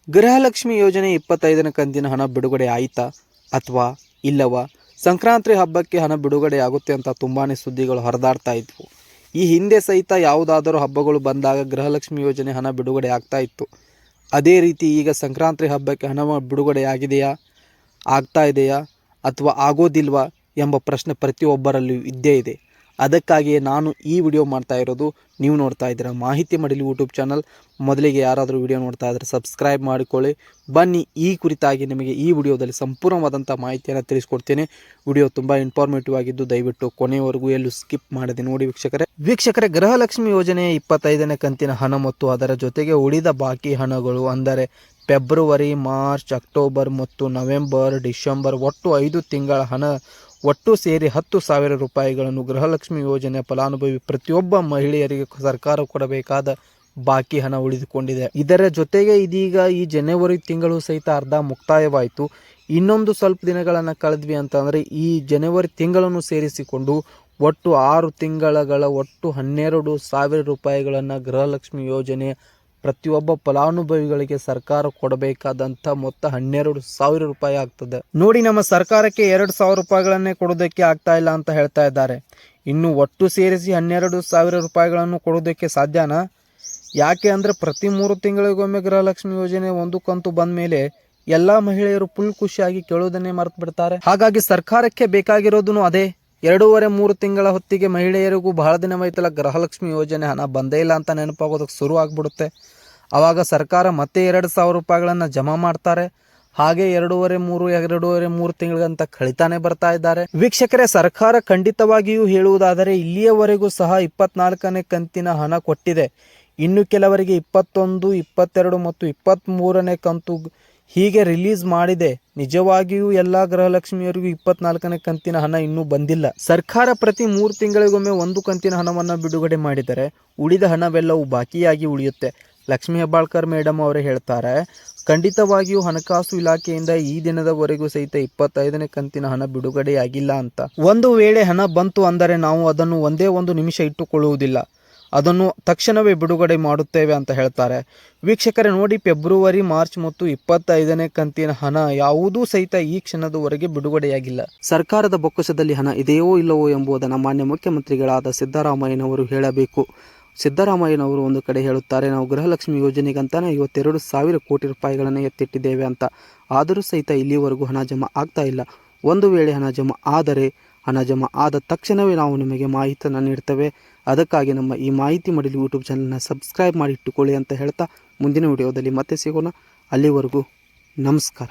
ಗೃಹಲಕ್ಷ್ಮಿ ಯೋಜನೆ 25ನೇ ಕಂತಿನ ಹಣ ಬಿಡುಗಡೆ ಆಯಿತಾ ಅಥವಾ ಇಲ್ಲವಾ? ಸಂಕ್ರಾಂತಿ ಹಬ್ಬಕ್ಕೆ ಹಣ ಬಿಡುಗಡೆ ಆಗುತ್ತೆ ಅಂತ ತುಂಬಾ ಸುದ್ದಿಗಳು ಹರಿದಾಡ್ತಾ ಇದ್ವು. ಈ ಹಿಂದೆ ಸಹಿತ ಯಾವುದಾದರೂ ಹಬ್ಬಗಳು ಬಂದಾಗ ಗೃಹಲಕ್ಷ್ಮಿ ಯೋಜನೆ ಹಣ ಬಿಡುಗಡೆ ಆಗ್ತಾ ಇತ್ತು. ಅದೇ ರೀತಿ ಈಗ ಸಂಕ್ರಾಂತಿ ಹಬ್ಬಕ್ಕೆ ಹಣ ಬಿಡುಗಡೆ ಆಗ್ತಾ ಇದೆಯಾ ಅಥವಾ ಆಗೋದಿಲ್ವಾ ಎಂಬ ಪ್ರಶ್ನೆ ಪ್ರತಿಯೊಬ್ಬರಲ್ಲಿಯೂ ಇದ್ದೇ ಇದೆ. ಅದಕ್ಕಾಗಿಯೇ ನಾನು ಈ ವಿಡಿಯೋ ಮಾಡ್ತಾ ಇರೋದು. ನೀವು ನೋಡ್ತಾ ಇದ್ದೀರಾ ಮಾಹಿತಿ ಮಡಿಲು ಯೂಟ್ಯೂಬ್ ಚಾನಲ್. ಮೊದಲಿಗೆ ಯಾರಾದರೂ ವಿಡಿಯೋ ನೋಡ್ತಾ ಇದ್ದರೆ ಸಬ್ಸ್ಕ್ರೈಬ್ ಮಾಡಿಕೊಳ್ಳಿ. ಬನ್ನಿ, ಈ ಕುರಿತಾಗಿ ನಿಮಗೆ ಈ ವಿಡಿಯೋದಲ್ಲಿ ಸಂಪೂರ್ಣವಾದಂಥ ಮಾಹಿತಿಯನ್ನು ತಿಳಿಸ್ಕೊಡ್ತೇನೆ. ವಿಡಿಯೋ ತುಂಬ ಇನ್ಫಾರ್ಮೇಟಿವ್ ಆಗಿದ್ದು ದಯವಿಟ್ಟು ಕೊನೆಯವರೆಗೂ ಎಲ್ಲೂ ಸ್ಕಿಪ್ ಮಾಡದೆ ನೋಡಿ ವೀಕ್ಷಕರೇ. ಗೃಹಲಕ್ಷ್ಮಿ ಯೋಜನೆಯ 25ನೇ ಕಂತಿನ ಹಣ ಮತ್ತು ಅದರ ಜೊತೆಗೆ ಉಳಿದ ಬಾಕಿ ಹಣಗಳು ಅಂದರೆ ಫೆಬ್ರವರಿ, ಮಾರ್ಚ್, ಅಕ್ಟೋಬರ್ ಮತ್ತು ನವೆಂಬರ್, ಡಿಸೆಂಬರ್ ಒಟ್ಟು 5 ತಿಂಗಳ ಹಣ ಒಟ್ಟು ಸೇರಿ 10,000 ರೂಪಾಯಿಗಳನ್ನು ಗೃಹಲಕ್ಷ್ಮಿ ಯೋಜನೆಯ ಫಲಾನುಭವಿ ಪ್ರತಿಯೊಬ್ಬ ಮಹಿಳೆಯರಿಗೆ ಸರ್ಕಾರ ಕೊಡಬೇಕಾದ ಬಾಕಿ ಹಣ ಉಳಿದುಕೊಂಡಿದೆ. ಇದರ ಜೊತೆಗೆ ಇದೀಗ ಈ ಜನವರಿ ತಿಂಗಳು ಸಹಿತ ಅರ್ಧ ಮುಕ್ತಾಯವಾಯಿತು. ಇನ್ನೊಂದು ಸ್ವಲ್ಪ ದಿನಗಳನ್ನು ಕಳೆದ್ವಿ ಅಂತಂದರೆ ಈ ಜನವರಿ ತಿಂಗಳನ್ನು ಸೇರಿಸಿಕೊಂಡು ಒಟ್ಟು 6 ತಿಂಗಳ ಒಟ್ಟು 12,000 ರೂಪಾಯಿಗಳನ್ನು ಗೃಹಲಕ್ಷ್ಮಿ ಯೋಜನೆ ಪ್ರತಿಯೊಬ್ಬ ಫಲಾನುಭವಿಗಳಿಗೆ ಸರ್ಕಾರ ಕೊಡಬೇಕಾದಂಥ ಮೊತ್ತ 12,000 ರೂಪಾಯಿ ಆಗ್ತದೆ. ನೋಡಿ, ನಮ್ಮ ಸರ್ಕಾರಕ್ಕೆ 2,000 ರೂಪಾಯಿಗಳನ್ನೇ ಕೊಡೋದಕ್ಕೆ ಆಗ್ತಾ ಇಲ್ಲ ಅಂತ ಹೇಳ್ತಾ ಇದ್ದಾರೆ. ಇನ್ನು ಒಟ್ಟು ಸೇರಿಸಿ 12,000 ರೂಪಾಯಿಗಳನ್ನು ಕೊಡೋದಕ್ಕೆ ಸಾಧ್ಯನಾ? ಯಾಕೆ ಅಂದರೆ ಪ್ರತಿ 3 ತಿಂಗಳಿಗೊಮ್ಮೆ ಗೃಹಲಕ್ಷ್ಮಿ ಯೋಜನೆ ಒಂದು ಕಂತು ಬಂದ ಮೇಲೆ ಎಲ್ಲ ಮಹಿಳೆಯರು ಫುಲ್ ಖುಷಿಯಾಗಿ ಕೇಳೋದನ್ನೇ ಮರೆತು ಬಿಡ್ತಾರೆ. ಹಾಗಾಗಿ ಸರ್ಕಾರಕ್ಕೆ ಬೇಕಾಗಿರೋದು ಅದೇ. 2.5-3 ತಿಂಗಳ ಹೊತ್ತಿಗೆ ಮಹಿಳೆಯರಿಗೂ ಬಹಳ ದಿನವಾಯ್ತಲ್ಲ ಗೃಹಲಕ್ಷ್ಮಿ ಯೋಜನೆ ಹಣ ಬಂದೇ ಇಲ್ಲ ಅಂತ ನೆನಪಾಗೋದಕ್ಕೆ ಶುರು ಆಗ್ಬಿಡುತ್ತೆ. ಆವಾಗ ಸರ್ಕಾರ ಮತ್ತೆ 2,000 ರೂಪಾಯಿಗಳನ್ನು ಜಮಾ ಮಾಡ್ತಾರೆ. ಹಾಗೆ 2.5-3 ತಿಂಗಳಿಗಂತ ಕಳಿತಾನೆ ಬರ್ತಾ ಇದ್ದಾರೆ. ವೀಕ್ಷಕರೇ, ಸರ್ಕಾರ ಖಂಡಿತವಾಗಿಯೂ ಹೇಳುವುದಾದರೆ ಇಲ್ಲಿಯವರೆಗೂ ಸಹ 24ನೇ ಕಂತಿನ ಹಣ ಕೊಟ್ಟಿದೆ. ಇನ್ನು ಕೆಲವರಿಗೆ 21, 22 ಮತ್ತು 23ನೇ ಕಂತು ಹೀಗೆ ರಿಲೀಸ್ ಮಾಡಿದೆ. ನಿಜವಾಗಿಯೂ ಎಲ್ಲ ಗೃಹಲಕ್ಷ್ಮಿಯರಿಗೂ 24ನೇ ಕಂತಿನ ಹಣ ಇನ್ನೂ ಬಂದಿಲ್ಲ. ಸರ್ಕಾರ ಪ್ರತಿ 3 ತಿಂಗಳಿಗೊಮ್ಮೆ ಒಂದು ಕಂತಿನ ಹಣವನ್ನು ಬಿಡುಗಡೆ ಮಾಡಿದರೆ ಉಳಿದ ಹಣವೆಲ್ಲವೂ ಬಾಕಿಯಾಗಿ ಉಳಿಯುತ್ತೆ. ಲಕ್ಷ್ಮೀ ಹೆಬ್ಬಾಳ್ಕರ್ ಮೇಡಮ್ ಅವರೇ ಹೇಳ್ತಾರೆ, ಖಂಡಿತವಾಗಿಯೂ ಹಣಕಾಸು ಇಲಾಖೆಯಿಂದ ಈ ದಿನದವರೆಗೂ ಸಹಿತ 25ನೇ ಕಂತಿನ ಹಣ ಬಿಡುಗಡೆಯಾಗಿಲ್ಲ ಅಂತ. ಒಂದು ವೇಳೆ ಹಣ ಬಂತು ಅಂದರೆ ನಾವು ಅದನ್ನು ಒಂದೇ ಒಂದು ನಿಮಿಷ ಇಟ್ಟುಕೊಳ್ಳುವುದಿಲ್ಲ, ಅದನ್ನು ತಕ್ಷಣವೇ ಬಿಡುಗಡೆ ಮಾಡುತ್ತೇವೆ ಅಂತ ಹೇಳ್ತಾರೆ. ವೀಕ್ಷಕರೇ ನೋಡಿ, ಫೆಬ್ರವರಿ, ಮಾರ್ಚ್ ಮತ್ತು 25ನೇ ಕಂತಿನ ಹಣ ಯಾವುದೂ ಸಹಿತ ಈ ಕ್ಷಣದವರೆಗೆ ಬಿಡುಗಡೆಯಾಗಿಲ್ಲ. ಸರ್ಕಾರದ ಬೊಕ್ಕಸದಲ್ಲಿ ಹಣ ಇದೆಯೋ ಇಲ್ಲವೋ ಎಂಬುದನ್ನು ಮಾನ್ಯ ಮುಖ್ಯಮಂತ್ರಿಗಳಾದ ಸಿದ್ದರಾಮಯ್ಯನವರು ಹೇಳಬೇಕು. ಸಿದ್ದರಾಮಯ್ಯನವರು ಒಂದು ಕಡೆ ಹೇಳುತ್ತಾರೆ, ನಾವು ಗೃಹಲಕ್ಷ್ಮಿ ಯೋಜನೆಗಂತಾನೆ 52,000 ಕೋಟಿ ರೂಪಾಯಿಗಳನ್ನು ಎತ್ತಿಟ್ಟಿದ್ದೇವೆ ಅಂತ. ಆದರೂ ಸಹಿತ ಇಲ್ಲಿವರೆಗೂ ಹಣ ಜಮಾ ಆಗ್ತಾ ಇಲ್ಲ. ಒಂದು ವೇಳೆ ಹಣ ಜಮಾ ಆದರೆ ಹಣ ಜಮಾ ಆದ ತಕ್ಷಣವೇ ನಾವು ನಿಮಗೆ ಮಾಹಿತಿಯನ್ನು ನೀಡ್ತೇವೆ. ಅದಕ್ಕಾಗಿ ನಮ್ಮ ಈ ಮಾಹಿತಿ ಮಡಿಲು ಯೂಟ್ಯೂಬ್ ಚಾನಲ್ನ ಸಬ್ಸ್ಕ್ರೈಬ್ ಮಾಡಿ ಇಟ್ಟುಕೊಳ್ಳಿ ಅಂತ ಹೇಳ್ತಾ ಮುಂದಿನ ವಿಡಿಯೋದಲ್ಲಿ ಮತ್ತೆ ಸಿಗೋಣ. ಅಲ್ಲಿವರೆಗೂ ನಮಸ್ಕಾರ.